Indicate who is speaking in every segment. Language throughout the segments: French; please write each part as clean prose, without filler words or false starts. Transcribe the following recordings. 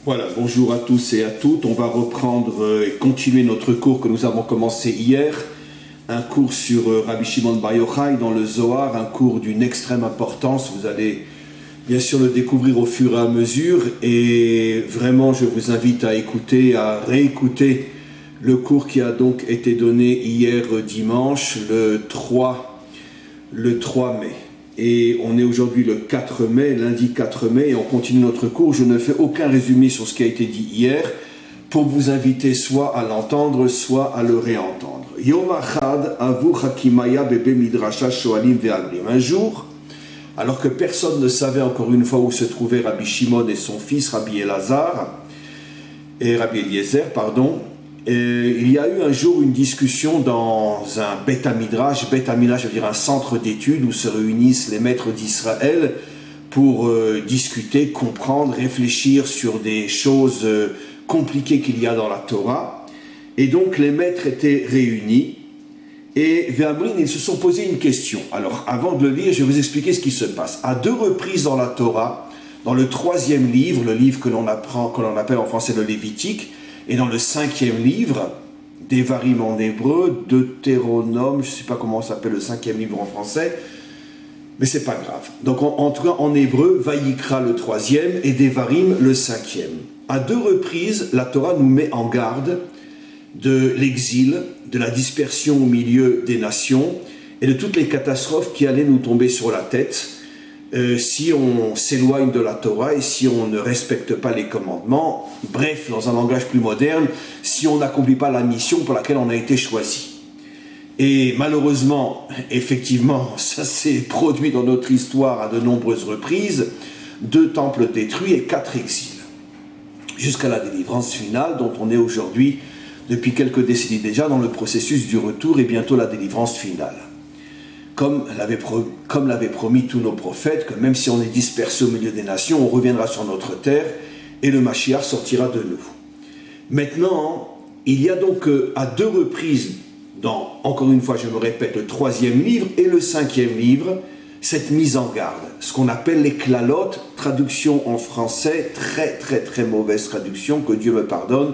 Speaker 1: Voilà, bonjour à tous et à toutes. On va reprendre et continuer notre cours que nous avons commencé hier. Un cours sur Rabbi Shimon Bar Yochai dans le Zohar, un cours d'une extrême importance. Vous allez bien sûr le découvrir au fur et à mesure. Et vraiment, je vous invite à écouter, à réécouter le cours qui a donc été donné hier dimanche, le 3 mai. Et on est aujourd'hui le 4 mai, lundi 4 mai, et on continue notre cours. Je ne fais aucun résumé sur ce qui a été dit hier, pour vous inviter soit à l'entendre, soit à le réentendre. Yom Achad, Avu Hakimaya Bebe Midrasha Shoalim Ve'agrim. Un jour, alors que personne ne savait encore une fois où se trouvaient Rabbi Shimon et son fils, Rabbi Eliezer, il y a eu un jour une discussion dans un Beth Midrash. Beth Midrash veut dire un centre d'études où se réunissent les maîtres d'Israël pour discuter, comprendre, réfléchir sur des choses compliquées qu'il y a dans la Torah. Et donc les maîtres étaient réunis et Ve'amrin, ils se sont posé une question. Alors avant de le lire, je vais vous expliquer ce qui se passe. À 2 reprises dans la Torah, dans le 3e livre, le livre que l'on appelle en français le Lévitique, et dans le 5e livre, Devarim en hébreu, Deutéronome, je ne sais pas comment s'appelle le 5e livre en français, mais c'est pas grave. Donc en tout cas en hébreu, Vayikra le 3e et Devarim le 5e. À 2 reprises, la Torah nous met en garde de l'exil, de la dispersion au milieu des nations et de toutes les catastrophes qui allaient nous tomber sur la tête si on s'éloigne de la Torah et si on ne respecte pas les commandements, bref, dans un langage plus moderne, si on n'accomplit pas la mission pour laquelle on a été choisi. Et malheureusement, effectivement, ça s'est produit dans notre histoire à de nombreuses reprises, 2 temples détruits et 4 exils, jusqu'à la délivrance finale dont on est aujourd'hui, depuis quelques décennies déjà, dans le processus du retour et bientôt la délivrance finale. Comme l'avaient promis tous nos prophètes, que même si on est dispersé au milieu des nations, on reviendra sur notre terre et le Mashiach sortira de nous. Maintenant, il y a donc à 2 reprises, encore une fois je me répète, le 3e livre et le 5e livre, cette mise en garde, ce qu'on appelle les klalotes, traduction en français, très très très mauvaise traduction, que Dieu me pardonne,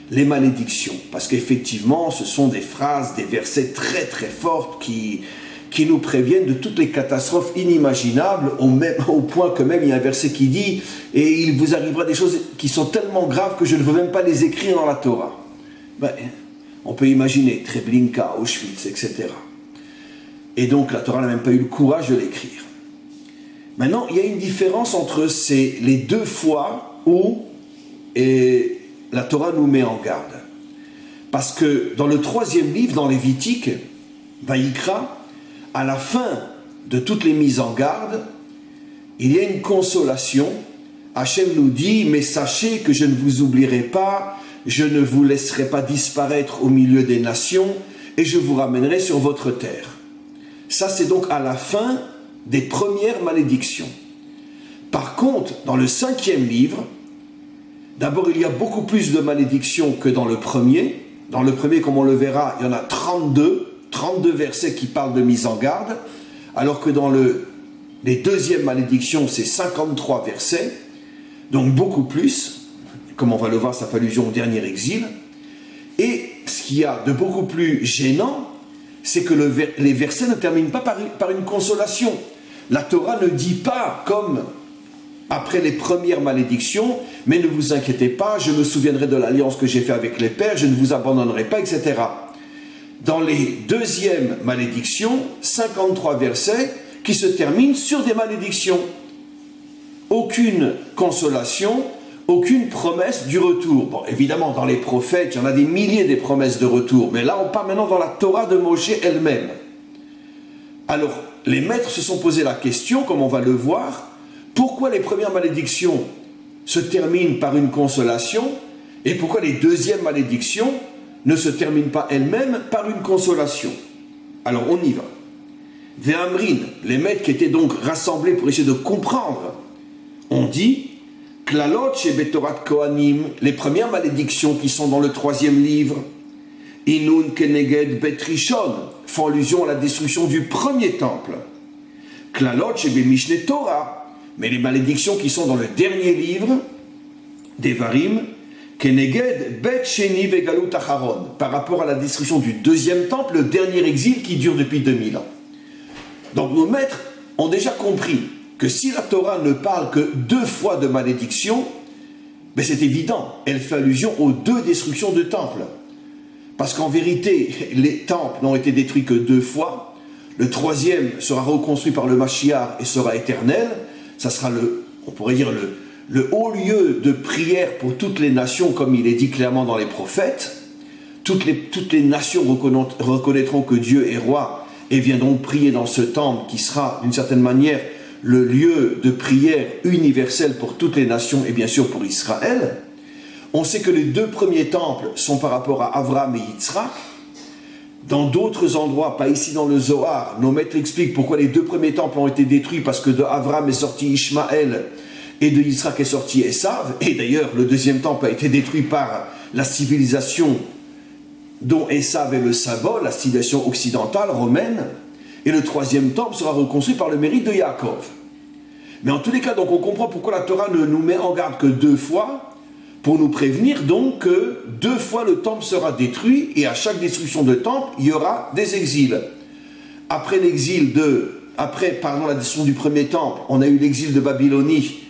Speaker 1: les malédictions, parce qu'effectivement ce sont des phrases, des versets très très fortes qui nous préviennent de toutes les catastrophes inimaginables, au point que même il y a un verset qui dit « Et il vous arrivera des choses qui sont tellement graves que je ne veux même pas les écrire dans la Torah. » On peut imaginer Treblinka, Auschwitz, etc. Et donc la Torah n'a même pas eu le courage de l'écrire. Maintenant, il y a une différence entre les 2 fois où la Torah nous met en garde. Parce que dans le 3e livre, dans Lévitique, Vayikra, à la fin de toutes les mises en garde, il y a une consolation. Hachem nous dit « Mais sachez que je ne vous oublierai pas, je ne vous laisserai pas disparaître au milieu des nations, et je vous ramènerai sur votre terre. » Ça, c'est donc à la fin des premières malédictions. Par contre, dans le 5e livre, d'abord, il y a beaucoup plus de malédictions que dans le premier. Dans le premier, comme on le verra, il y en a 32 versets qui parlent de mise en garde, alors que dans les 2e malédictions, c'est 53 versets, donc beaucoup plus. Comme on va le voir, ça fait allusion au dernier exil. Et ce qu'il y a de beaucoup plus gênant, c'est que les versets ne terminent pas par une consolation. La Torah ne dit pas, comme après les premières malédictions, « Mais ne vous inquiétez pas, je me souviendrai de l'alliance que j'ai faite avec les pères, je ne vous abandonnerai pas, etc. » Dans les 2e malédictions, 53 versets qui se terminent sur des malédictions. Aucune consolation, aucune promesse du retour. Bon, évidemment, dans les prophètes, il y en a des milliers des promesses de retour, mais là, on parle maintenant dans la Torah de Moshe elle-même. Alors, les maîtres se sont posé la question, comme on va le voir, pourquoi les premières malédictions se terminent par une consolation et pourquoi les 2e malédictions ne se terminent pas elles-mêmes par une consolation. Alors, on y va. Ve'amrin, les maîtres qui étaient donc rassemblés pour essayer de comprendre, ont dit Klalot chez Betorat Kohanim, les premières malédictions qui sont dans le 3e livre, Inun Keneged Bet Rishon, font allusion à la destruction du premier temple. Klalot chez Bemishne Torah, mais les malédictions qui sont dans le dernier livre, Devarim, Keneged, Bet Sheni Vegalut Acharon, par rapport à la destruction du deuxième temple, le dernier exil qui dure depuis 2000 ans. Donc nos maîtres ont déjà compris que si la Torah ne parle que 2 fois de malédiction, ben c'est évident, elle fait allusion aux 2 destructions de temples. Parce qu'en vérité, les temples n'ont été détruits que 2 fois. Le 3e sera reconstruit par le Mashiach et sera éternel. Ça sera on pourrait dire le haut lieu de prière pour toutes les nations, comme il est dit clairement dans les prophètes. Toutes les nations reconnaîtront que Dieu est roi et viendront prier dans ce temple qui sera d'une certaine manière le lieu de prière universel pour toutes les nations et bien sûr pour Israël. On sait que les 2 premiers temples sont par rapport à Avraham et Yitzhak. Dans d'autres endroits, pas ici dans le Zohar, nos maîtres expliquent pourquoi les 2 premiers temples ont été détruits, parce que de Avraham est sorti Ishmaël et de Yitzhak est sorti Esav. Et d'ailleurs, le 2e temple a été détruit par la civilisation dont Esav est le symbole, la civilisation occidentale, romaine. Et le 3e temple sera reconstruit par le mérite de Yaakov. Mais en tous les cas, donc on comprend pourquoi la Torah ne nous met en garde que 2 fois, pour nous prévenir donc que 2 fois le temple sera détruit, et à chaque destruction de temple, il y aura des exils. Après la destruction du premier temple, on a eu l'exil de Babylonie,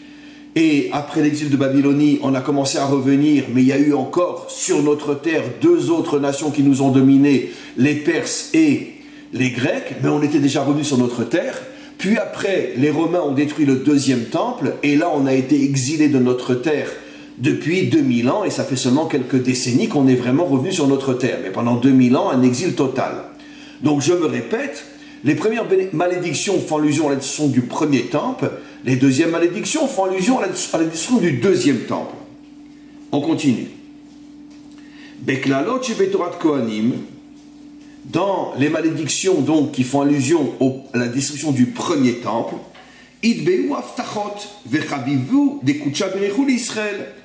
Speaker 1: et après l'exil de Babylonie, on a commencé à revenir, mais il y a eu encore sur notre terre 2 autres nations qui nous ont dominés, les Perses et les Grecs, mais on était déjà revenus sur notre terre. Puis après, les Romains ont détruit le 2e temple, et là on a été exilés de notre terre depuis 2000 ans, et ça fait seulement quelques décennies qu'on est vraiment revenu sur notre terre. Mais pendant 2000 ans, un exil total. Donc je me répète, les premières malédictions font allusion à la destruction du premier temple, les 2e malédictions font allusion à la destruction du 2e temple. On continue. Beklalot shebetorat Kohanim, dans les malédictions donc qui font allusion à la destruction du premier temple,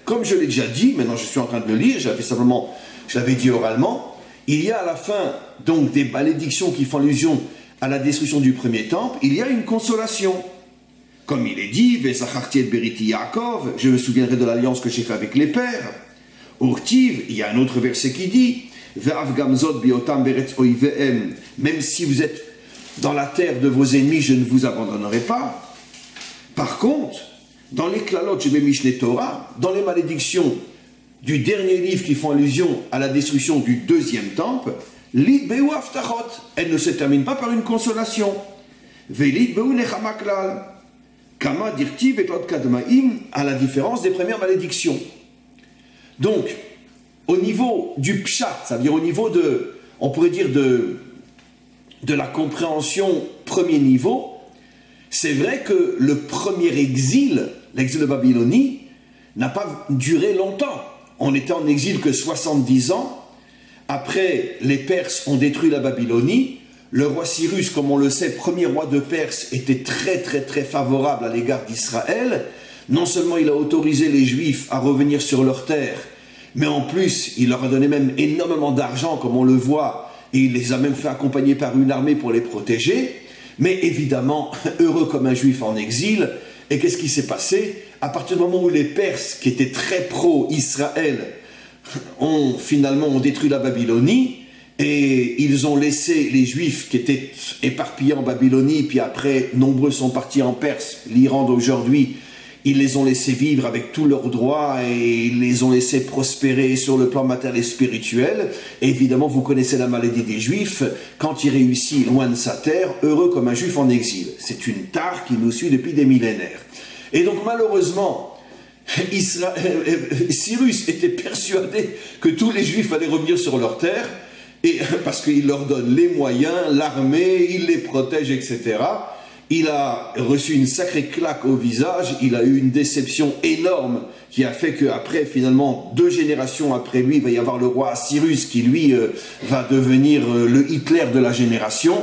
Speaker 1: comme je l'ai déjà dit, maintenant je suis en train de le lire, je l'avais dit oralement, il y a à la fin donc des malédictions qui font allusion à la destruction du premier temple, il y a une consolation. Comme il est dit, je me souviendrai de l'alliance que j'ai faite avec les pères. Urtiv, il y a un autre verset qui dit, même si vous êtes dans la terre de vos ennemis, je ne vous abandonnerai pas. Par contre, dans les klalot chez Mishneh Torah, dans les malédictions du dernier livre qui font allusion à la destruction du 2e temple, l'idbeu aftachot, elle ne se termine pas par une consolation. Velidbeu nechama klal, kama dirti beklot kadmaim, à la différence des premières malédictions. Donc, au niveau du pshat, c'est-à-dire au niveau on pourrait dire de la compréhension premier niveau, c'est vrai que le premier exil, l'exil de Babylonie, n'a pas duré longtemps. On était en exil que 70 ans. Après, les Perses ont détruit la Babylonie. Le roi Cyrus, comme on le sait, premier roi de Perse, était très très très favorable à l'égard d'Israël. Non seulement il a autorisé les Juifs à revenir sur leur terre, mais en plus, il leur a donné même énormément d'argent, comme on le voit, et il les a même fait accompagner par une armée pour les protéger. Mais évidemment, heureux comme un juif en exil. Et qu'est-ce qui s'est passé? À partir du moment où les Perses, qui étaient très pro-Israël, ont détruit la Babylonie, et ils ont laissé les Juifs qui étaient éparpillés en Babylonie, puis après, nombreux sont partis en Perse, l'Iran d'aujourd'hui, ils les ont laissés vivre avec tous leurs droits et ils les ont laissés prospérer sur le plan matériel et spirituel. Et évidemment, vous connaissez la maladie des Juifs. Quand il réussit loin de sa terre, heureux comme un Juif en exil. C'est une tare qui nous suit depuis des millénaires. Et donc malheureusement, Cyrus était persuadé que tous les Juifs allaient revenir sur leur terre, et, parce qu'il leur donne les moyens, l'armée, il les protège, etc. Il a reçu une sacrée claque au visage, il a eu une déception énorme qui a fait qu'après, finalement, 2 générations après lui, il va y avoir le roi Cyrus qui, lui, va devenir le Hitler de la génération.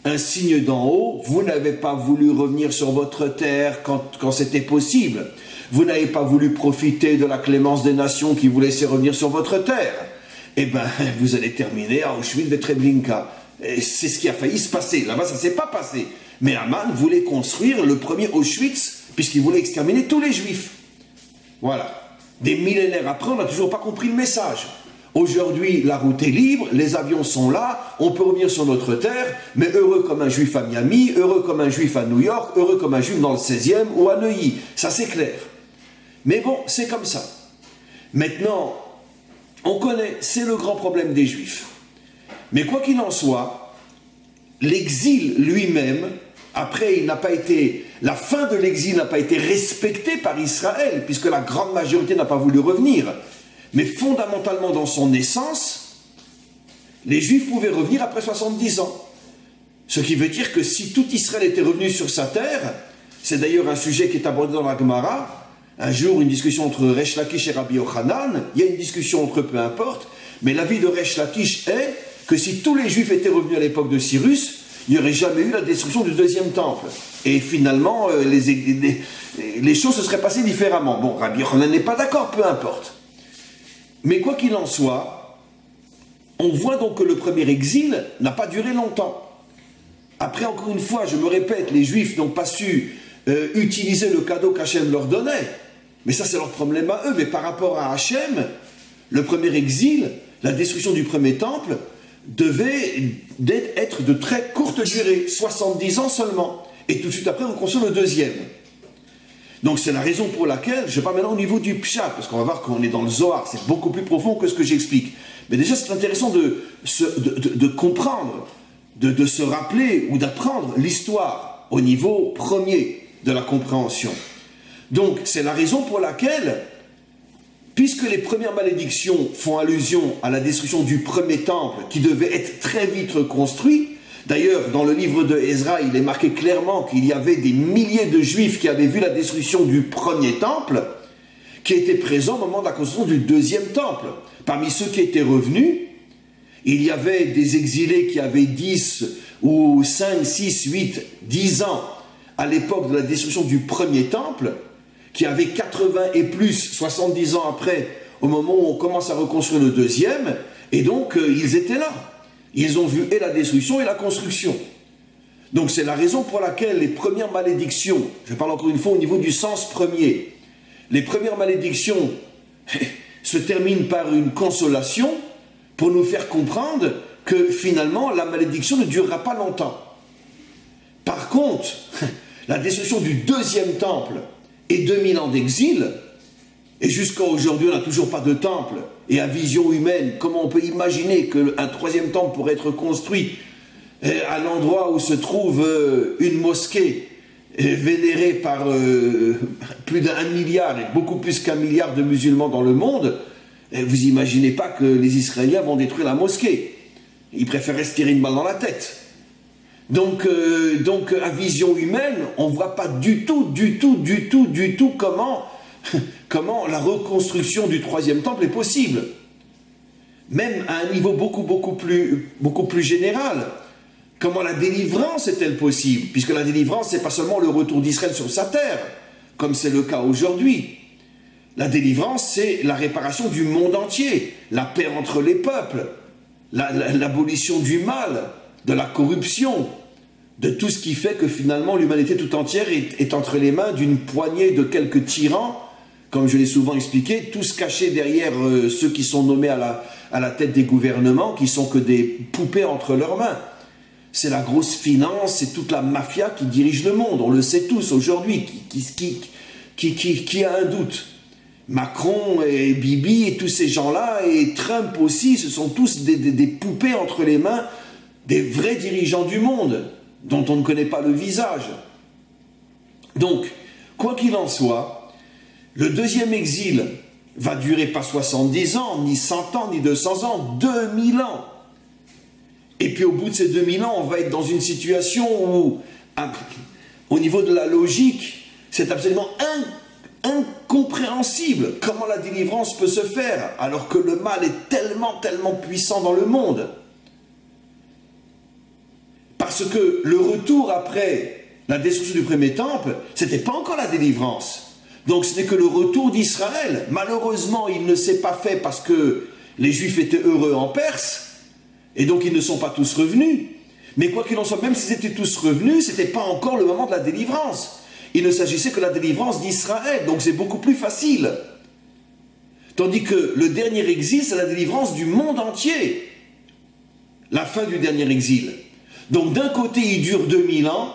Speaker 1: Un signe d'en haut, vous n'avez pas voulu revenir sur votre terre quand c'était possible. Vous n'avez pas voulu profiter de la clémence des nations qui vous laissaient revenir sur votre terre. Eh bien, vous allez terminer à Auschwitz de Treblinka. Et c'est ce qui a failli se passer. Là-bas, ça ne s'est pas passé. Mais Haman voulait construire le premier Auschwitz, puisqu'il voulait exterminer tous les Juifs. Voilà. Des millénaires après, on n'a toujours pas compris le message. Aujourd'hui, la route est libre, les avions sont là, on peut revenir sur notre terre, mais heureux comme un juif à Miami, heureux comme un juif à New York, heureux comme un juif dans le 16e ou à Neuilly. Ça, c'est clair. Mais bon, c'est comme ça. Maintenant, on connaît, c'est le grand problème des juifs. Mais quoi qu'il en soit, l'exil lui-même, après, la fin de l'exil n'a pas été respectée par Israël, puisque la grande majorité n'a pas voulu revenir. Mais fondamentalement, dans son essence, les Juifs pouvaient revenir après 70 ans. Ce qui veut dire que si tout Israël était revenu sur sa terre, c'est d'ailleurs un sujet qui est abordé dans la Gemara, un jour une discussion entre Resh Lakish et Rabbi Yochanan, il y a une discussion entre eux, peu importe, mais l'avis de Resh Lakish est que si tous les Juifs étaient revenus à l'époque de Cyrus, il n'y aurait jamais eu la destruction du deuxième temple. Et finalement, les choses se seraient passées différemment. Bon, Rabbi Yochanan n'est pas d'accord, peu importe. Mais quoi qu'il en soit, on voit donc que le premier exil n'a pas duré longtemps. Après, encore une fois, je me répète, les Juifs n'ont pas su utiliser le cadeau qu'Hachem leur donnait. Mais ça, c'est leur problème à eux. Mais par rapport à Hachem, le premier exil, la destruction du premier temple, devait être de très courte durée, 70 ans seulement. Et tout de suite après, on construit le deuxième. Donc c'est la raison pour laquelle, je parle maintenant au niveau du Pshat, parce qu'on va voir qu'on est dans le Zohar, c'est beaucoup plus profond que ce que j'explique. Mais déjà c'est intéressant de comprendre, de se rappeler ou d'apprendre l'histoire au niveau premier de la compréhension. Donc c'est la raison pour laquelle, puisque les premières malédictions font allusion à la destruction du premier temple qui devait être très vite reconstruit, d'ailleurs, dans le livre de Ezra, il est marqué clairement qu'il y avait des milliers de Juifs qui avaient vu la destruction du premier temple, qui étaient présents au moment de la construction du deuxième temple. Parmi ceux qui étaient revenus, il y avait des exilés qui avaient 10 ou 5, 6, 8, 10 ans à l'époque de la destruction du premier temple, qui avaient 80 et plus, 70 ans après, au moment où on commence à reconstruire le deuxième, et donc ils étaient là. Ils ont vu et la destruction et la construction. Donc c'est la raison pour laquelle les premières malédictions, je parle encore une fois au niveau du sens premier, les premières malédictions se terminent par une consolation pour nous faire comprendre que finalement la malédiction ne durera pas longtemps. Par contre, la destruction du deuxième temple et 2000 ans d'exil, et jusqu'à aujourd'hui on n'a toujours pas de temple, et à vision humaine, comment on peut imaginer qu'un troisième temple pourrait être construit à l'endroit où se trouve une mosquée vénérée par plus d'1 milliard, et beaucoup plus qu'1 milliard de musulmans dans le monde, et vous imaginez pas que les Israéliens vont détruire la mosquée. Ils préféraient se tirer une balle dans la tête. Donc à vision humaine, on ne voit pas du tout comment la reconstruction du troisième temple est possible. Même à un niveau beaucoup plus général. Comment la délivrance est-elle possible? Puisque la délivrance, c'est pas seulement le retour d'Israël sur sa terre, comme c'est le cas aujourd'hui. La délivrance, c'est la réparation du monde entier, la paix entre les peuples, l'abolition du mal, de la corruption, de tout ce qui fait que finalement l'humanité tout entière est entre les mains d'une poignée de quelques tyrans, comme je l'ai souvent expliqué, tous cachés derrière ceux qui sont nommés à la tête des gouvernements, qui sont que des poupées entre leurs mains. C'est la grosse finance, c'est toute la mafia qui dirige le monde, on le sait tous aujourd'hui, qui a un doute? Macron et Bibi et tous ces gens-là, et Trump aussi, ce sont tous des poupées entre les mains des vrais dirigeants du monde, dont on ne connaît pas le visage. Donc, quoi qu'il en soit, le deuxième exil va durer pas 70 ans, ni 100 ans, ni 200 ans, 2000 ans. Et puis au bout de ces 2000 ans, on va être dans une situation où, au niveau de la logique, c'est absolument incompréhensible comment la délivrance peut se faire, alors que le mal est tellement puissant dans le monde. Parce que le retour après la destruction du premier temple, c'était pas encore la délivrance. Donc ce n'est que le retour d'Israël. Malheureusement, il ne s'est pas fait parce que les Juifs étaient heureux en Perse, et donc ils ne sont pas tous revenus. Mais quoi qu'il en soit, même s'ils étaient tous revenus, ce n'était pas encore le moment de la délivrance. Il ne s'agissait que de la délivrance d'Israël, donc c'est beaucoup plus facile. Tandis que le dernier exil, c'est la délivrance du monde entier. La fin du dernier exil. Donc d'un côté, il dure 2000 ans.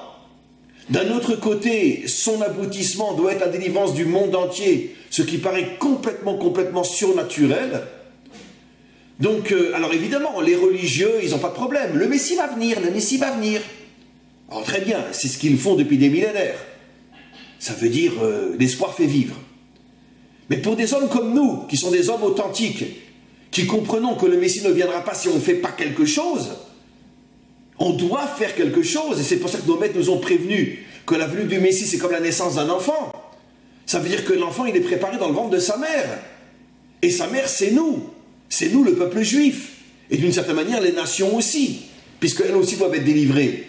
Speaker 1: D'un autre côté, son aboutissement doit être la délivrance du monde entier, ce qui paraît complètement surnaturel. Donc, alors évidemment, les religieux, ils n'ont pas de problème. Le Messie va venir, le Messie va venir. Alors très bien, c'est ce qu'ils font depuis des millénaires. Ça veut dire l'espoir fait vivre. Mais pour des hommes comme nous, qui sont des hommes authentiques, qui comprenons que le Messie ne viendra pas si on ne fait pas quelque chose, on doit faire quelque chose. Et c'est pour ça que nos maîtres nous ont prévenus que la venue du Messie, c'est comme la naissance d'un enfant. Ça veut dire que l'enfant, il est préparé dans le ventre de sa mère. Et sa mère, c'est nous. C'est nous, le peuple juif. Et d'une certaine manière, les nations aussi, puisqu'elles aussi doivent être délivrées.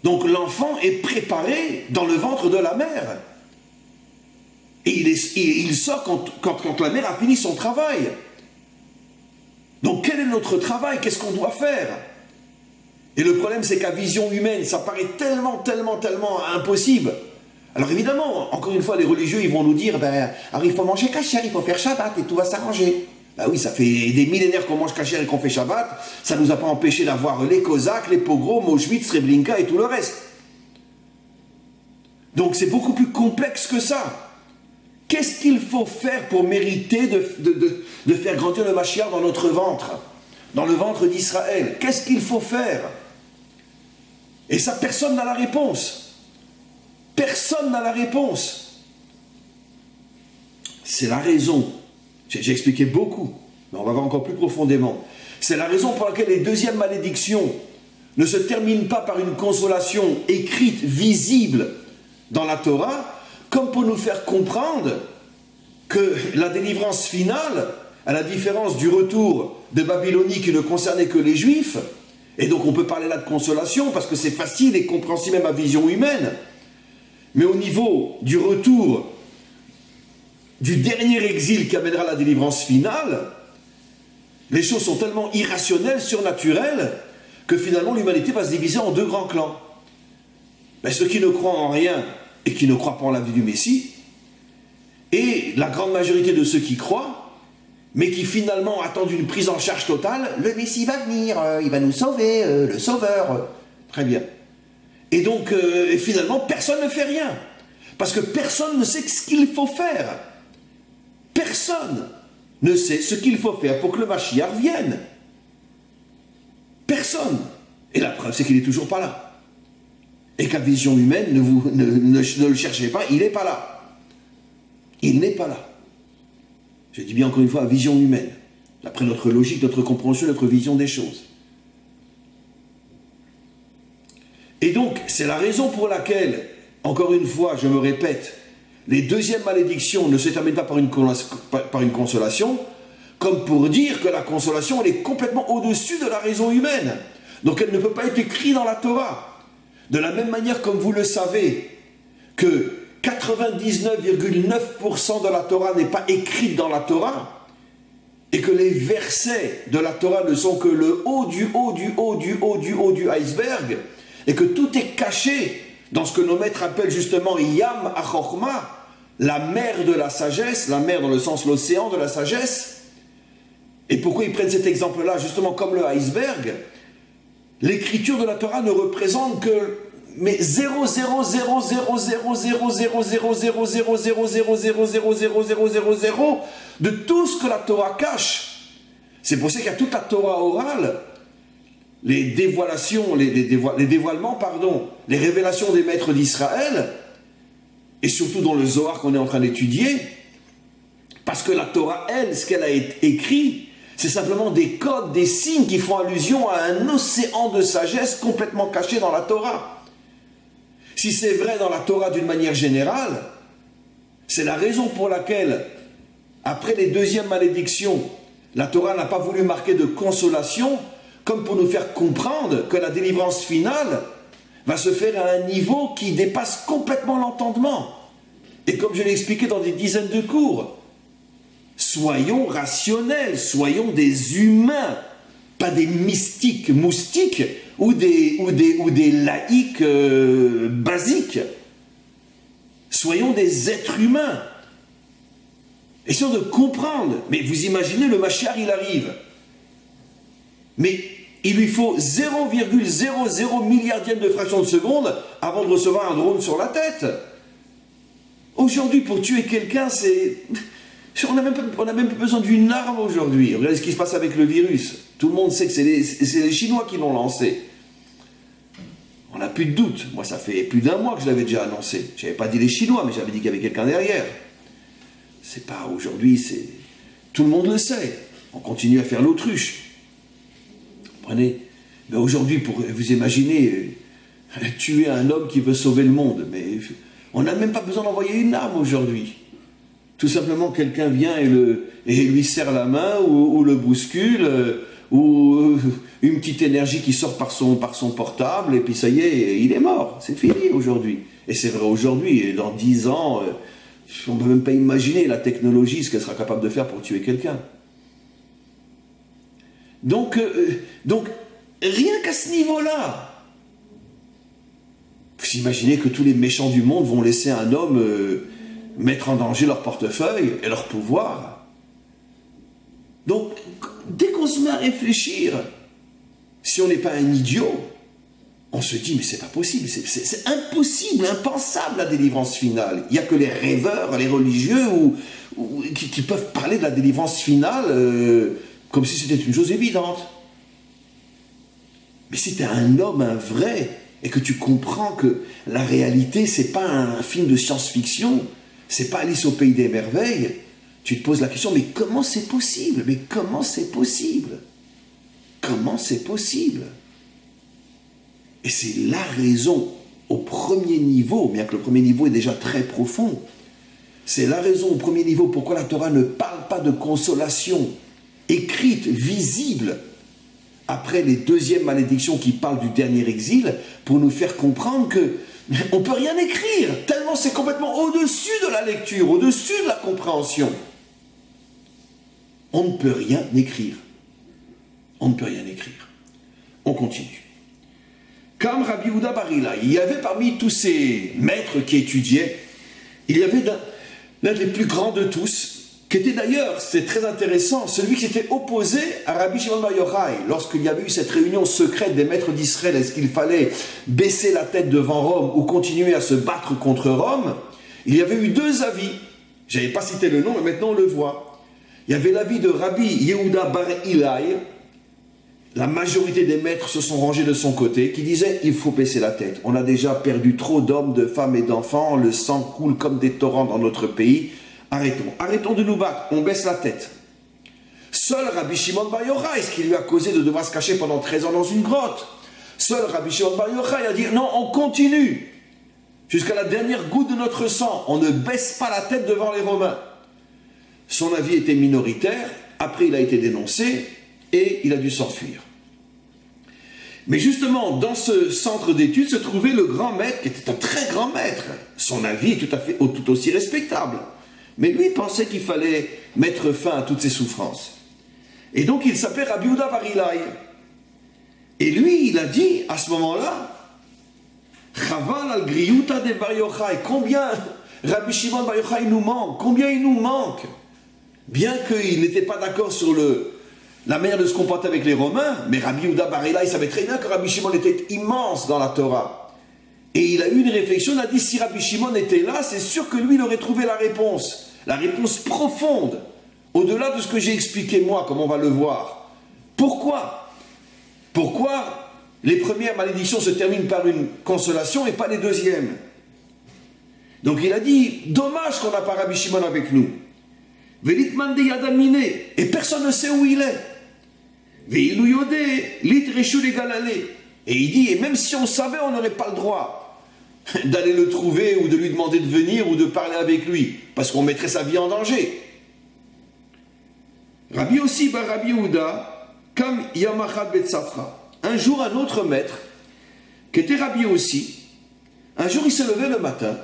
Speaker 1: Donc l'enfant est préparé dans le ventre de la mère. Et il sort quand la mère a fini son travail. Donc quel est notre travail? Qu'est-ce qu'on doit faire? Et le problème, c'est qu'à vision humaine, ça paraît tellement impossible. Alors évidemment, encore une fois, les religieux, ils vont nous dire, alors il faut manger kasher, il faut faire Shabbat, et tout va s'arranger. Ben oui, ça fait des millénaires qu'on mange kasher et qu'on fait Shabbat, ça ne nous a pas empêché d'avoir les Cosaques, les pogroms, Auschwitz, Srebrenica et tout le reste. Donc c'est beaucoup plus complexe que ça. Qu'est-ce qu'il faut faire pour mériter de faire grandir le Mashiach dans notre ventre, dans le ventre d'Israël? Qu'est-ce qu'il faut faire? Et ça, personne n'a la réponse. Personne n'a la réponse. C'est la raison. J'ai expliqué beaucoup, mais on va voir encore plus profondément. C'est la raison pour laquelle les deuxièmes malédictions ne se terminent pas par une consolation écrite, visible dans la Torah, comme pour nous faire comprendre que la délivrance finale, à la différence du retour de Babylonie qui ne concernait que les Juifs, et donc on peut parler là de consolation parce que c'est facile et compréhensible même à vision humaine, mais au niveau du retour du dernier exil qui amènera la délivrance finale, les choses sont tellement irrationnelles, surnaturelles, que finalement l'humanité va se diviser en deux grands clans. Mais ceux qui ne croient en rien et qui ne croient pas en la vie du Messie, et la grande majorité de ceux qui croient, mais qui finalement attendent une prise en charge totale, le Messie va venir, il va nous sauver, le Sauveur. Très bien. Et donc, finalement, personne ne fait rien. Parce que personne ne sait ce qu'il faut faire. Personne ne sait ce qu'il faut faire pour que le Mashiach vienne. Personne. Et la preuve, c'est qu'il n'est toujours pas là. Et qu'à vision humaine, ne le cherchez pas, il n'est pas là. Il n'est pas là. Je dis bien encore une fois, à vision humaine. D'après notre logique, notre compréhension, notre vision des choses. Et donc, c'est la raison pour laquelle, encore une fois, je me répète, les deuxièmes malédictions ne se terminent pas par une consolation, comme pour dire que la consolation, elle est complètement au-dessus de la raison humaine. Donc elle ne peut pas être écrite dans la Torah. De la même manière, comme vous le savez, que 99,9% de la Torah n'est pas écrite dans la Torah, et que les versets de la Torah ne sont que le haut du haut du haut du haut du haut du iceberg, et que tout est caché dans ce que nos maîtres appellent justement Yam HaChochma, la mer de la sagesse, la mer dans le sens l'océan de la sagesse. Et pourquoi ils prennent cet exemple-là, justement comme le iceberg? L'écriture de la Torah ne représente que mais 0,000000000000000000000 de tout ce que la Torah cache. C'est pour ça qu'il y a toute la Torah orale, les dévoilations, les dévoilements, les révélations des maîtres d'Israël, et surtout dans le Zohar qu'on est en train d'étudier, parce que la Torah, elle, ce qu'elle a écrit, c'est simplement des codes, des signes qui font allusion à un océan de sagesse complètement caché dans la Torah. Si c'est vrai dans la Torah d'une manière générale, c'est la raison pour laquelle, après les deuxièmes malédictions, la Torah n'a pas voulu marquer de consolation, comme pour nous faire comprendre que la délivrance finale va se faire à un niveau qui dépasse complètement l'entendement. Et comme je l'ai expliqué dans des dizaines de cours, soyons rationnels, soyons des humains, pas des mystiques moustiques ou des laïcs basiques. Soyons des êtres humains. Essayons de comprendre. Mais vous imaginez, le Mashiach, il arrive. Mais il lui faut 0,00 milliardième de fraction de seconde avant de recevoir un drone sur la tête. Aujourd'hui, pour tuer quelqu'un, c'est... On n'a même pas besoin d'une arme aujourd'hui. Regardez ce qui se passe avec le virus. Tout le monde sait que c'est les Chinois qui l'ont lancé. On n'a plus de doute. Moi, ça fait plus d'1 mois que je l'avais déjà annoncé. Je n'avais pas dit les Chinois, mais j'avais dit qu'il y avait quelqu'un derrière. C'est pas aujourd'hui, c'est... Tout le monde le sait. On continue à faire l'autruche. Vous comprenez? Mais aujourd'hui, pour vous imaginez, tuer un homme qui veut sauver le monde, mais on n'a même pas besoin d'envoyer une arme aujourd'hui. Tout simplement, quelqu'un vient et lui serre la main, ou le bouscule, ou une petite énergie qui sort par son portable, et puis ça y est, il est mort. C'est fini aujourd'hui. Et c'est vrai aujourd'hui, et dans 10 ans, on ne peut même pas imaginer la technologie, ce qu'elle sera capable de faire pour tuer quelqu'un. Donc, rien qu'à ce niveau-là, vous imaginez que tous les méchants du monde vont laisser un homme mettre en danger leur portefeuille et leur pouvoir. Donc, dès qu'on se met à réfléchir, si on n'est pas un idiot, on se dit, mais c'est pas possible, c'est impossible, impensable la délivrance finale. Il n'y a que les rêveurs, les religieux qui peuvent parler de la délivrance finale comme si c'était une chose évidente. Mais si tu es un homme, un vrai, et que tu comprends que la réalité, c'est pas un film de science-fiction, c'est pas Alice au pays des merveilles, tu te poses la question, mais comment c'est possible? Mais comment c'est possible? Comment c'est possible? Et c'est la raison, au premier niveau, bien que le premier niveau est déjà très profond, c'est la raison au premier niveau pourquoi la Torah ne parle pas de consolation écrite, visible, après les deuxièmes malédictions qui parlent du dernier exil, pour nous faire comprendre qu'on ne peut rien écrire, tellement c'est complètement au-dessus de la lecture, au-dessus de la compréhension. On ne peut rien écrire. On ne peut rien écrire. On continue. Comme Rabbi Yehuda bar Ilai, il y avait parmi tous ces maîtres qui étudiaient, il y avait l'un des plus grands de tous, qui était d'ailleurs, c'est très intéressant, celui qui s'était opposé à Rabbi Shimon bar Yochai. Lorsqu'il y avait eu cette réunion secrète des maîtres d'Israël, est-ce qu'il fallait baisser la tête devant Rome ou continuer à se battre contre Rome? Il y avait eu 2 avis. Je n'avais pas cité le nom, mais maintenant on le voit. Il y avait l'avis de Rabbi Yehuda bar Ilai. La majorité des maîtres se sont rangés de son côté, qui disait il faut baisser la tête. On a déjà perdu trop d'hommes, de femmes et d'enfants, le sang coule comme des torrents dans notre pays. Arrêtons de nous battre, on baisse la tête. Seul Rabbi Shimon bar Yochai, ce qui lui a causé de devoir se cacher pendant 13 ans dans une grotte. Seul Rabbi Shimon bar Yochai a dit non, on continue. Jusqu'à la dernière goutte de notre sang, on ne baisse pas la tête devant les Romains. Son avis était minoritaire, après il a été dénoncé et il a dû s'enfuir. Mais justement, dans ce centre d'études se trouvait le grand maître, qui était un très grand maître. Son avis est tout aussi respectable. Mais lui pensait qu'il fallait mettre fin à toutes ces souffrances. Et donc il s'appelait Rabbi Yehuda bar Ilai. Et lui, il a dit, à ce moment-là, Chaval al griyuta de bar Yochai, combien Rabbi Shimon bar Yochai nous manque, combien il nous manque. Bien qu'il n'était pas d'accord sur la manière de se comporter avec les Romains, mais Rabbi Yehuda bar Ilai savait très bien que Rabbi Shimon était immense dans la Torah. Et il a eu une réflexion, il a dit, si Rabbi Shimon était là, c'est sûr que lui, il aurait trouvé la réponse profonde, au-delà de ce que j'ai expliqué moi, comme on va le voir. Pourquoi les premières malédictions se terminent par une consolation et pas les deuxièmes? Donc il a dit, dommage qu'on n'a pas Rabbi Shimon avec nous. Et personne ne sait où il est. Et il dit, et même si on savait, on n'aurait pas le droit d'aller le trouver ou de lui demander de venir ou de parler avec lui, parce qu'on mettrait sa vie en danger. Rabbi aussi bar Rabbi Yehuda, comme Yamachad bet Safra. Un jour, un autre maître, qui était Rabbi aussi, un jour il s'est levé le matin.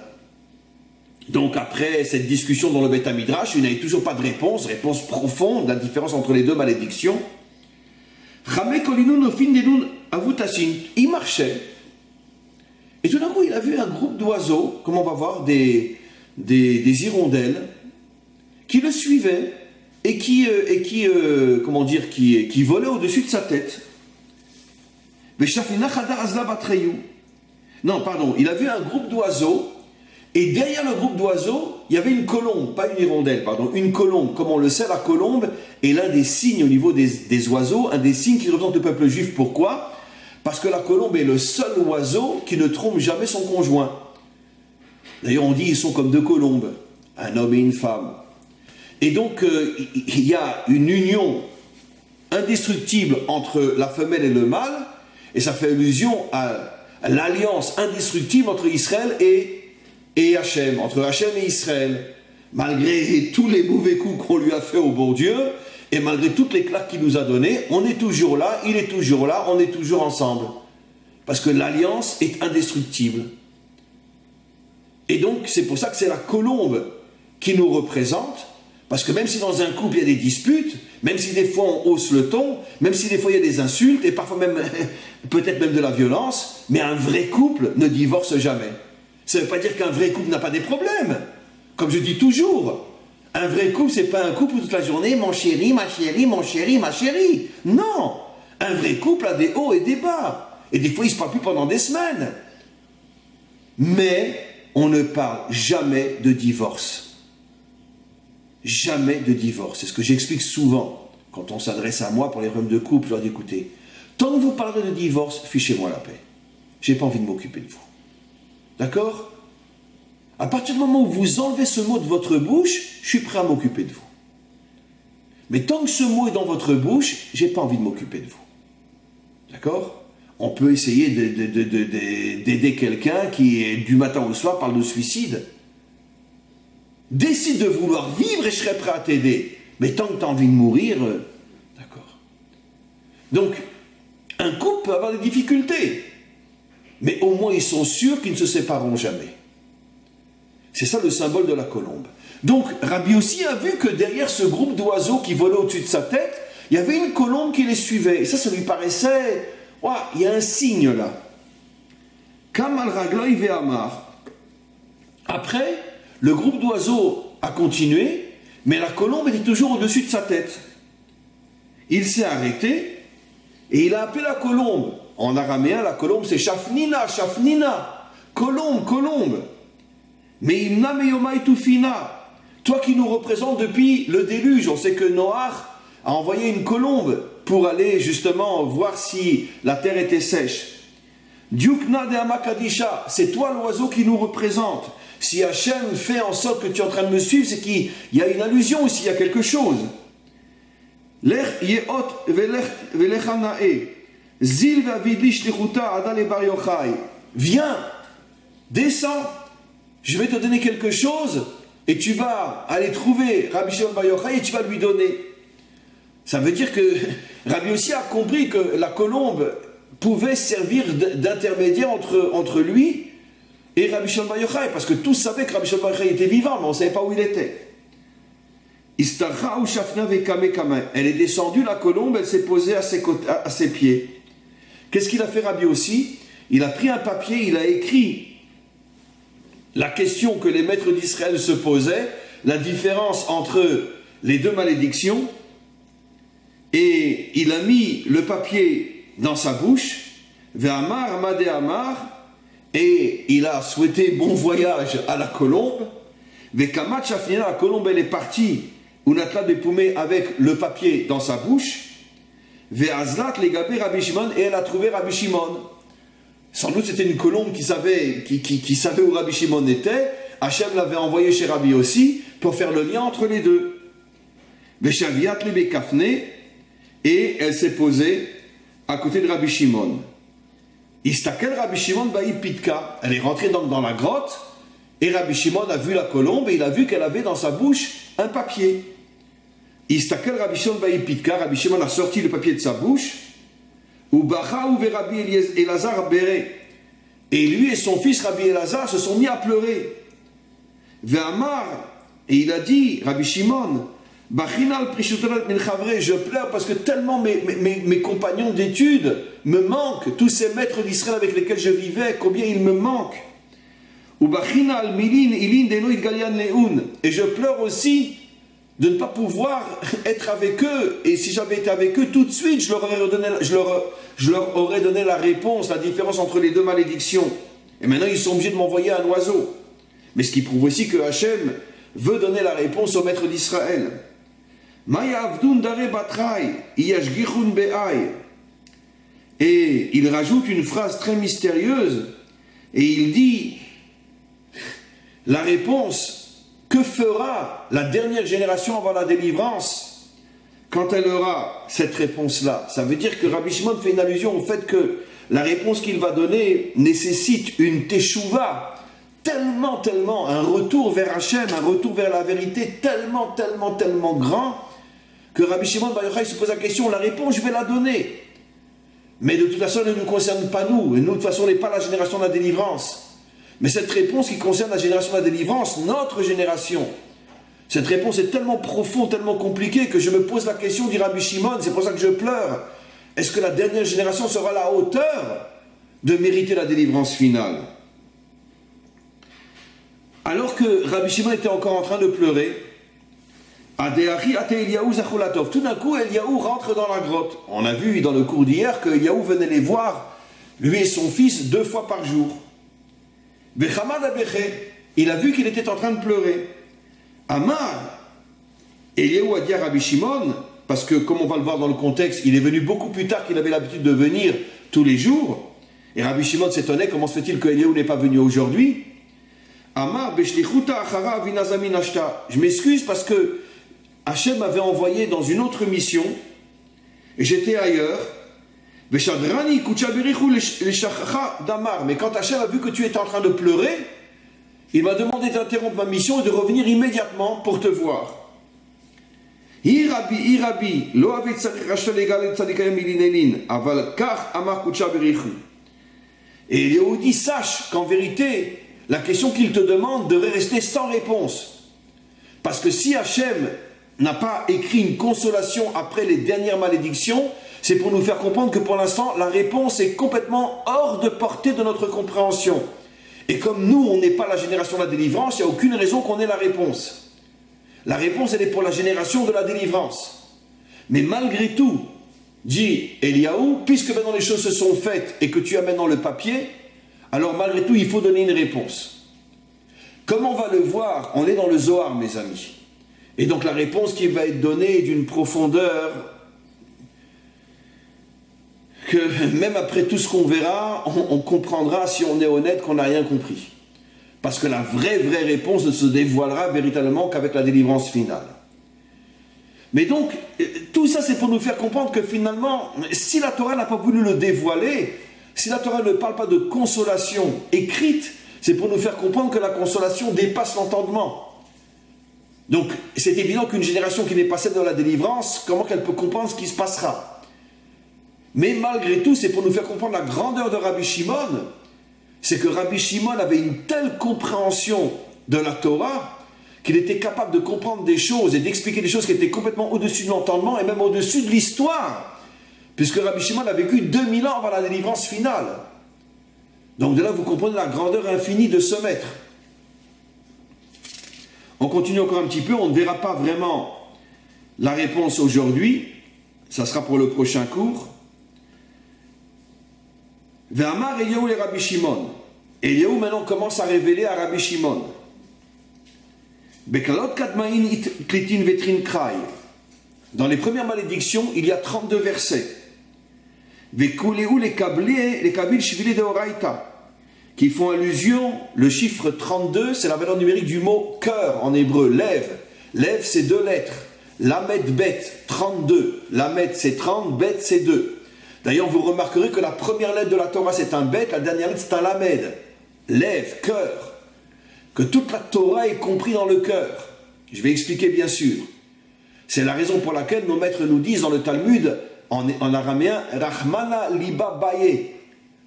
Speaker 1: Donc après cette discussion dans le Beth Midrash, il n'avait toujours pas de réponse profonde, la différence entre les 2 malédictions. Il marchait, et tout d'un coup il a vu un groupe d'oiseaux, comme on va voir, des hirondelles, qui le suivaient et qui volaient au-dessus de sa tête. Non, pardon, il a vu un groupe d'oiseaux, et derrière le groupe d'oiseaux, il y avait une colombe, pas une hirondelle, pardon, une colombe. Comme on le sait, la colombe est l'un des signes au niveau des oiseaux, un des signes qui représente le peuple juif. Pourquoi ? Parce que la colombe est le seul oiseau qui ne trompe jamais son conjoint. D'ailleurs, on dit ils sont comme deux colombes, un homme et une femme. Et donc, il y a une union indestructible entre la femelle et le mâle, et ça fait allusion à l'alliance indestructible entre Israël et Hachem, entre Hachem et Israël. Malgré tous les mauvais coups qu'on lui a fait au bon Dieu, et malgré toutes les claques qu'il nous a données, on est toujours là, il est toujours là, on est toujours ensemble. Parce que l'alliance est indestructible. Et donc, c'est pour ça que c'est la colombe qui nous représente, parce que même si dans un couple il y a des disputes, même si des fois on hausse le ton, même si des fois il y a des insultes, et parfois même, peut-être même de la violence, mais un vrai couple ne divorce jamais. Ça ne veut pas dire qu'un vrai couple n'a pas des problèmes. Comme je dis toujours, un vrai couple, c'est pas un couple où toute la journée, mon chéri, ma chérie, mon chéri, ma chérie. Non, un vrai couple a des hauts et des bas. Et des fois, ils ne se parlent plus pendant des semaines. Mais on ne parle jamais de divorce. Jamais de divorce. C'est ce que j'explique souvent quand on s'adresse à moi pour les problèmes de couple. Je leur dis, écoutez, tant que vous parlerez de divorce, fichez-moi la paix. Je n'ai pas envie de m'occuper de vous. D'accord ? À partir du moment où vous enlevez ce mot de votre bouche, je suis prêt à m'occuper de vous. Mais tant que ce mot est dans votre bouche, je n'ai pas envie de m'occuper de vous. D'accord ? On peut essayer d'aider quelqu'un qui, du matin au soir, parle de suicide. Décide de vouloir vivre et je serai prêt à t'aider. Mais tant que tu as envie de mourir, d'accord. Donc, un couple peut avoir des difficultés. Mais au moins, ils sont sûrs qu'ils ne se sépareront jamais. C'est ça le symbole de la colombe. Donc, Rabbi aussi a vu que derrière ce groupe d'oiseaux qui volaient au-dessus de sa tête, il y avait une colombe qui les suivait. Et ça lui paraissait... il y a un signe là. Kamal Ragloï Ve'amar. Après, le groupe d'oiseaux a continué, mais la colombe était toujours au-dessus de sa tête. Il s'est arrêté et il a appelé la colombe. En araméen, la colombe c'est Shafnina, Shafnina. Colombe, colombe. Mais Imna Meyomai Tufina. Toi qui nous représentes depuis le déluge, on sait que Noach a envoyé une colombe pour aller justement voir si la terre était sèche. Diukna de Amakadisha, c'est toi l'oiseau qui nous représente. Si Hachem fait en sorte que tu es en train de me suivre, c'est qu'il y a une allusion ici, il y a quelque chose. Lech yeot velechanae, zil vavidli shlichuta adale bar yochai. Viens, descends, je vais te donner quelque chose et tu vas aller trouver Rabbi Shimon bar Yochai et tu vas lui donner. Ça veut dire que Rabbi aussi a compris que la colombe pouvait servir d'intermédiaire entre lui et Rabbi Shimon bar Yochai, parce que tous savaient que Rabbi Shimon bar Yochai était vivant, mais on ne savait pas où il était. Elle est descendue, la colombe, elle s'est posée à ses pieds. Qu'est-ce qu'il a fait Rabbi aussi ? Il a pris un papier, il a écrit la question que les maîtres d'Israël se posaient, la différence entre les deux malédictions, et il a mis le papier dans sa bouche, Ve'amar Amade Amar, et il a souhaité bon voyage à la colombe. Ve'kamat Shafnina, la colombe elle est partie, Unatla Bepoumé avec le papier dans sa bouche. Ve'azlat Legabé Rabbi Shimon, et elle a trouvé Rabbi Shimon. Sans doute c'était une colombe qui savait où Rabbi Shimon était. Hachem l'avait envoyé chez Rabbi aussi pour faire le lien entre les deux. Ve'shaviat Lebe Kafne, et elle s'est posée à côté de Rabbi Shimon. Istakel Rabbi Shimon Baï Pitka. Elle est rentrée dans la grotte et Rabbi Shimon a vu la colombe et il a vu qu'elle avait dans sa bouche un papier. Istakel Rabbi Shimon Baï Pitka. Rabbi Shimon a sorti le papier de sa bouche. Ubacha ou Rabbi Elazar Béré. Et lui et son fils Rabbi Elazar se sont mis à pleurer. Ve'amar, et il a dit, Rabbi Shimon, je pleure parce que tellement mes compagnons d'études me manquent, tous ces maîtres d'Israël avec lesquels je vivais, combien ils me manquent. Et je pleure aussi de ne pas pouvoir être avec eux. Et si j'avais été avec eux, tout de suite, je leur aurais donné la réponse, la différence entre les deux malédictions. Et maintenant, ils sont obligés de m'envoyer un oiseau. Mais ce qui prouve aussi que Hachem veut donner la réponse au maître d'Israël. Et il rajoute une phrase très mystérieuse, et il dit, la réponse, que fera la dernière génération avant la délivrance quand elle aura cette réponse-là? Ça veut dire que Rabbi Shimon fait une allusion au fait que la réponse qu'il va donner nécessite une teshuva, tellement, un retour vers Hachem, un retour vers la vérité tellement grand, que Rabbi Shimon Bar Yochai se pose la question, la réponse, je vais la donner. Mais de toute façon, elle ne nous concerne pas nous. Et nous, de toute façon, on n'est pas la génération de la délivrance. Mais cette réponse qui concerne la génération de la délivrance, notre génération, cette réponse est tellement profonde, tellement compliquée, que je me pose la question, dit Rabbi Shimon, c'est pour ça que je pleure. Est-ce que la dernière génération sera à la hauteur de mériter la délivrance finale? Alors que Rabbi Shimon était encore en train de pleurer, tout d'un coup, Eliaou rentre dans la grotte. On a vu dans le cours d'hier que Eliaou venait les voir, lui et son fils, 2 fois par jour. Il a vu qu'il était en train de pleurer. Amar, Eliaou a dit à Rabbi Shimon, parce que comme on va le voir dans le contexte, il est venu beaucoup plus tard qu'il avait l'habitude de venir tous les jours. Et Rabbi Shimon s'étonnait, comment se fait-il que Eliaou n'est pas venu aujourd'hui? Amar, je m'excuse parce que Hachem m'avait envoyé dans une autre mission, et j'étais ailleurs. Mais quand Hachem a vu que tu étais en train de pleurer, il m'a demandé d'interrompre ma mission et de revenir immédiatement pour te voir. Et Eliaou dit, sache qu'en vérité, la question qu'il te demande devrait rester sans réponse. Parce que si Hachem n'a pas écrit une consolation après les dernières malédictions, c'est pour nous faire comprendre que pour l'instant, la réponse est complètement hors de portée de notre compréhension. Et comme nous, on n'est pas la génération de la délivrance, il n'y a aucune raison qu'on ait la réponse. La réponse, elle est pour la génération de la délivrance. Mais malgré tout, dit Eliaou, puisque maintenant les choses se sont faites et que tu as maintenant le papier, alors malgré tout, il faut donner une réponse. Comme on va le voir, on est dans le Zohar, mes amis. Et donc la réponse qui va être donnée est d'une profondeur que même après tout ce qu'on verra, on comprendra, si on est honnête, qu'on n'a rien compris. Parce que la vraie réponse ne se dévoilera véritablement qu'avec la délivrance finale. Mais donc, tout ça c'est pour nous faire comprendre que finalement, si la Torah n'a pas voulu le dévoiler, si la Torah ne parle pas de consolation écrite, c'est pour nous faire comprendre que la consolation dépasse l'entendement. Donc, c'est évident qu'une génération qui n'est pas celle de la délivrance, comment qu'elle peut comprendre ce qui se passera? Mais malgré tout, c'est pour nous faire comprendre la grandeur de Rabbi Shimon, c'est que Rabbi Shimon avait une telle compréhension de la Torah qu'il était capable de comprendre des choses et d'expliquer des choses qui étaient complètement au-dessus de l'entendement et même au-dessus de l'histoire, puisque Rabbi Shimon a vécu 2000 ans avant la délivrance finale. Donc de là, vous comprenez la grandeur infinie de ce maître. On continue encore un petit peu, on ne verra pas vraiment la réponse aujourd'hui, ça sera pour le prochain cours. Ve'amar Eliaou et Rabbi Shimon. Eliaou maintenant commence à révéler à Rabbi Shimon. Bekalot kadmain klitin vetrin krai. Dans les premières malédictions, il y a 32 versets. Ve'kuleou les kabil shvili de oraita, qui font allusion, le chiffre 32, c'est la valeur numérique du mot cœur en hébreu, lève. Lève, c'est 2 lettres. Lamed bet, 32. Lamed, c'est 30, bet, c'est 2. D'ailleurs, vous remarquerez que la première lettre de la Torah, c'est un bet, la dernière lettre, c'est un lamed. Lève, cœur. Que toute la Torah est comprise dans le cœur. Je vais expliquer bien sûr. C'est la raison pour laquelle nos maîtres nous disent dans le Talmud, en araméen, Rahmana liba baye,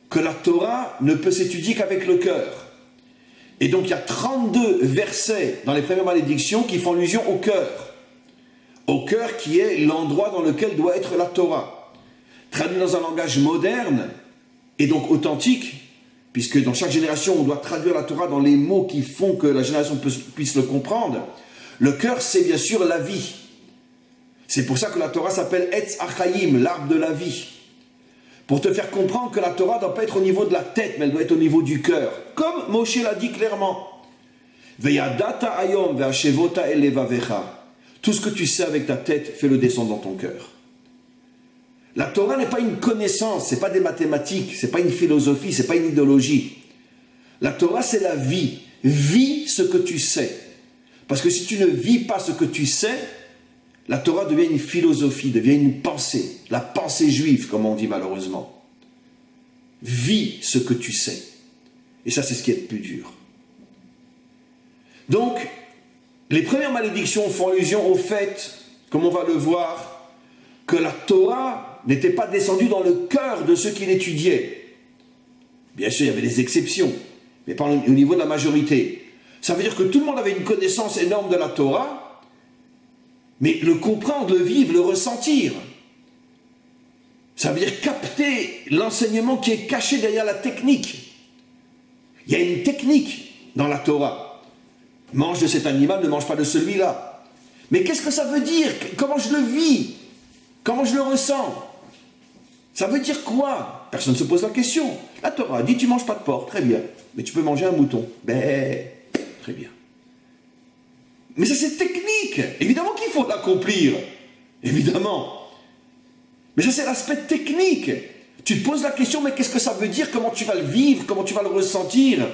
Speaker 1: que la Torah ne peut s'étudier qu'avec le cœur. Et donc il y a 32 versets dans les premières malédictions qui font allusion au cœur. Au cœur qui est l'endroit dans lequel doit être la Torah. Traduit dans un langage moderne et donc authentique, puisque dans chaque génération on doit traduire la Torah dans les mots qui font que la génération puisse le comprendre. Le cœur, c'est bien sûr la vie. C'est pour ça que la Torah s'appelle Etz Achayim, l'arbre de la vie. Pour te faire comprendre que la Torah ne doit pas être au niveau de la tête, mais elle doit être au niveau du cœur. Comme Moshe l'a dit clairement. Veyadata ayom ve'ashevota elevavecha. Tout ce que tu sais avec ta tête, fais-le descendre dans ton cœur. La Torah n'est pas une connaissance, c'est pas des mathématiques, c'est pas une philosophie, c'est pas une idéologie. La Torah, c'est la vie. Vis ce que tu sais. Parce que si tu ne vis pas ce que tu sais, la Torah devient une philosophie, devient une pensée. La pensée juive, comme on dit malheureusement. Vis ce que tu sais. Et ça, c'est ce qui est le plus dur. Donc, les premières malédictions font allusion au fait, comme on va le voir, que la Torah n'était pas descendue dans le cœur de ceux qui l'étudiaient. Bien sûr, il y avait des exceptions, mais pas au niveau de la majorité. Ça veut dire que tout le monde avait une connaissance énorme de la Torah, mais le comprendre, le vivre, le ressentir. Ça veut dire capter l'enseignement qui est caché derrière la technique. Il y a une technique dans la Torah. Mange de cet animal, ne mange pas de celui-là. Mais qu'est-ce que ça veut dire? Comment je le vis? Comment je le ressens? Ça veut dire quoi? Personne ne se pose la question. La Torah dit tu ne manges pas de porc, très bien. Mais tu peux manger un mouton. Ben, très bien. Mais ça c'est technique. Évidemment qu'il faut l'accomplir. Évidemment. Mais ça c'est l'aspect technique. Tu te poses la question, mais qu'est-ce que ça veut dire? Comment tu vas le vivre? Comment tu vas le ressentir?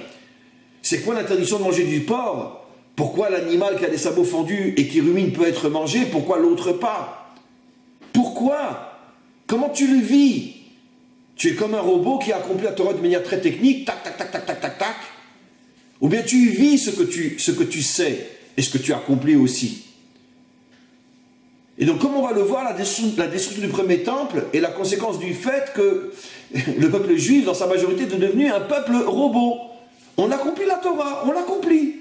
Speaker 1: C'est quoi l'interdiction de manger du porc? Pourquoi l'animal qui a des sabots fendus et qui rumine peut être mangé? Pourquoi l'autre pas? Pourquoi? Comment tu le vis? Tu es comme un robot qui a accompli la Torah de manière très technique, tac, tac, tac, tac, tac, tac, tac. Ou bien tu vis ce que tu sais et ce que tu accomplis aussi. Et donc, comme on va le voir, la destruction du premier temple est la conséquence du fait que le peuple juif, dans sa majorité, est devenu un peuple robot. On accomplit la Torah, on l'accomplit.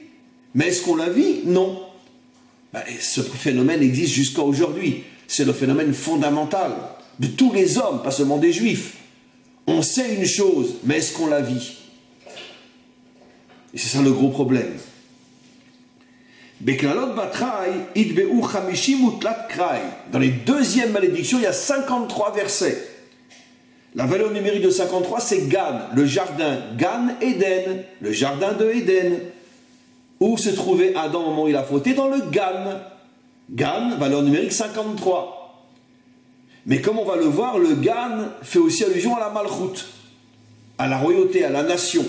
Speaker 1: Mais est-ce qu'on la vit? Non. Ben, ce phénomène existe jusqu'à aujourd'hui. C'est le phénomène fondamental de tous les hommes, pas seulement des juifs. On sait une chose, mais est-ce qu'on la vit? Et c'est ça le gros problème. Dans les deuxièmes malédictions, il y a 53 versets. La valeur numérique de 53, c'est Gan, le jardin. Gan Eden, le jardin de Éden. Où se trouvait Adam au moment où il a fauté? Dans le Gan. Gan, valeur numérique 53. Mais comme on va le voir, le Gan fait aussi allusion à la Malchut, à la royauté, à la nation.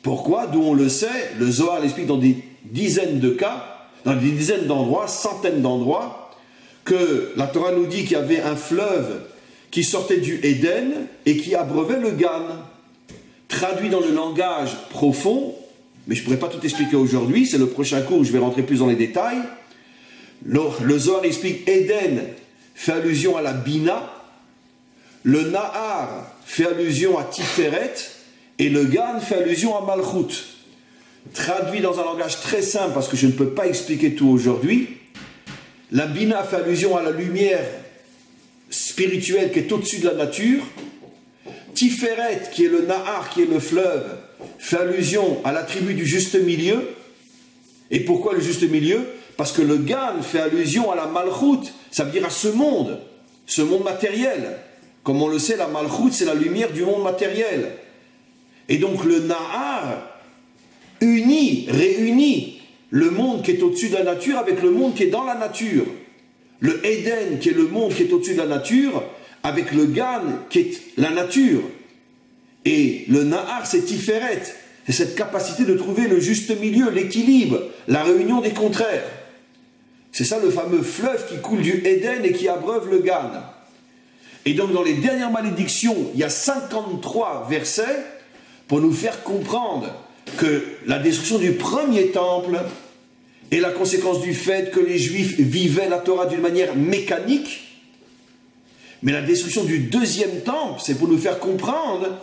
Speaker 1: Pourquoi? D'où on le sait, le Zohar l'explique dans des dizaines de cas, dans des dizaines d'endroits, centaines d'endroits, que la Torah nous dit qu'il y avait un fleuve qui sortait du Éden et qui abreuvait le Gan. Traduit dans le langage profond, mais je ne pourrais pas tout expliquer aujourd'hui, c'est le prochain cours où je vais rentrer plus dans les détails. Le Zohar explique Éden fait allusion à la Bina, le Nahar fait allusion à Tiferet, et le Gan fait allusion à Malchut. Traduit dans un langage très simple, parce que je ne peux pas expliquer tout aujourd'hui, la Bina fait allusion à la lumière spirituelle qui est au-dessus de la nature. Tiferet, qui est le Nahar, qui est le fleuve, fait allusion à l'attribut du juste milieu. Et pourquoi le juste milieu? Parce que le Gan fait allusion à la Malchut, ça veut dire à ce monde matériel. Comme on le sait, la Malchut, c'est la lumière du monde matériel. Et donc le Nahar réunit le monde qui est au-dessus de la nature avec le monde qui est dans la nature. Le Éden, qui est le monde qui est au-dessus de la nature, avec le Gan, qui est la nature. Et le Nahar, c'est Tiferet. C'est cette capacité de trouver le juste milieu, l'équilibre, la réunion des contraires. C'est ça le fameux fleuve qui coule du Éden et qui abreuve le Gan. Et donc dans les dernières malédictions, il y a 53 versets pour nous faire comprendre que la destruction du premier temple est la conséquence du fait que les Juifs vivaient la Torah d'une manière mécanique. Mais la destruction du deuxième temple, c'est pour nous faire comprendre,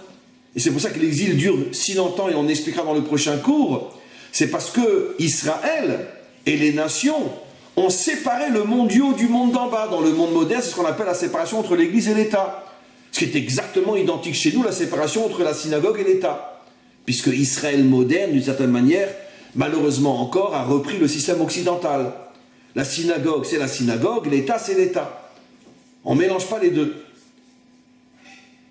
Speaker 1: et c'est pour ça que l'exil dure si longtemps, et on expliquera dans le prochain cours, c'est parce que Israël et les nations ont séparé le monde du haut du monde d'en bas. Dans le monde moderne, c'est ce qu'on appelle la séparation entre l'Église et l'État. Ce qui est exactement identique chez nous, la séparation entre la synagogue et l'État. Puisque Israël moderne, d'une certaine manière, malheureusement encore, a repris le système occidental. La synagogue, c'est la synagogue, l'État, c'est l'État. On ne mélange pas les deux.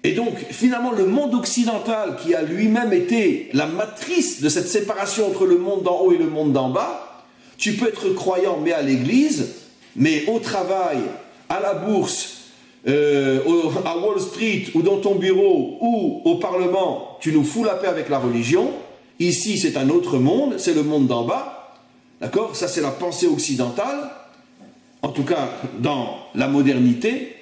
Speaker 1: Et donc, finalement, le monde occidental, qui a lui-même été la matrice de cette séparation entre le monde d'en haut et le monde d'en bas, tu peux être croyant, mais à l'église, mais au travail, à la bourse, à Wall Street, ou dans ton bureau, ou au Parlement, tu nous fous la paix avec la religion. Ici, c'est un autre monde, c'est le monde d'en bas. D'accord? Ça, c'est la pensée occidentale. En tout cas, dans la modernité,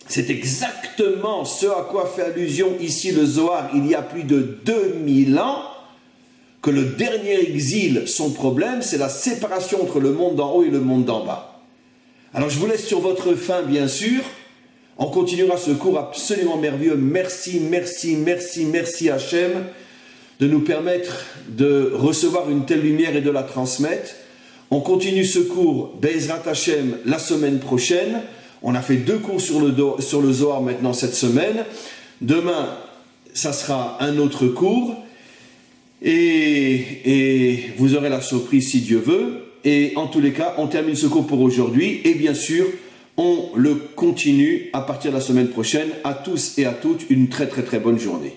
Speaker 1: c'est exactement ce à quoi fait allusion ici le Zohar il y a plus de 2000 ans, que le dernier exil, son problème, c'est la séparation entre le monde d'en haut et le monde d'en bas. Alors je vous laisse sur votre faim, bien sûr. On continuera ce cours absolument merveilleux. Merci, merci, merci, merci Hachem de nous permettre de recevoir une telle lumière et de la transmettre. On continue ce cours Be'ezrat Hachem la semaine prochaine. On a fait 2 cours sur le Zohar maintenant cette semaine. Demain, ça sera un autre cours. Et vous aurez la surprise si Dieu veut. Et en tous les cas, on termine ce cours pour aujourd'hui. Et bien sûr, on le continue à partir de la semaine prochaine. À tous et à toutes, une très très très bonne journée.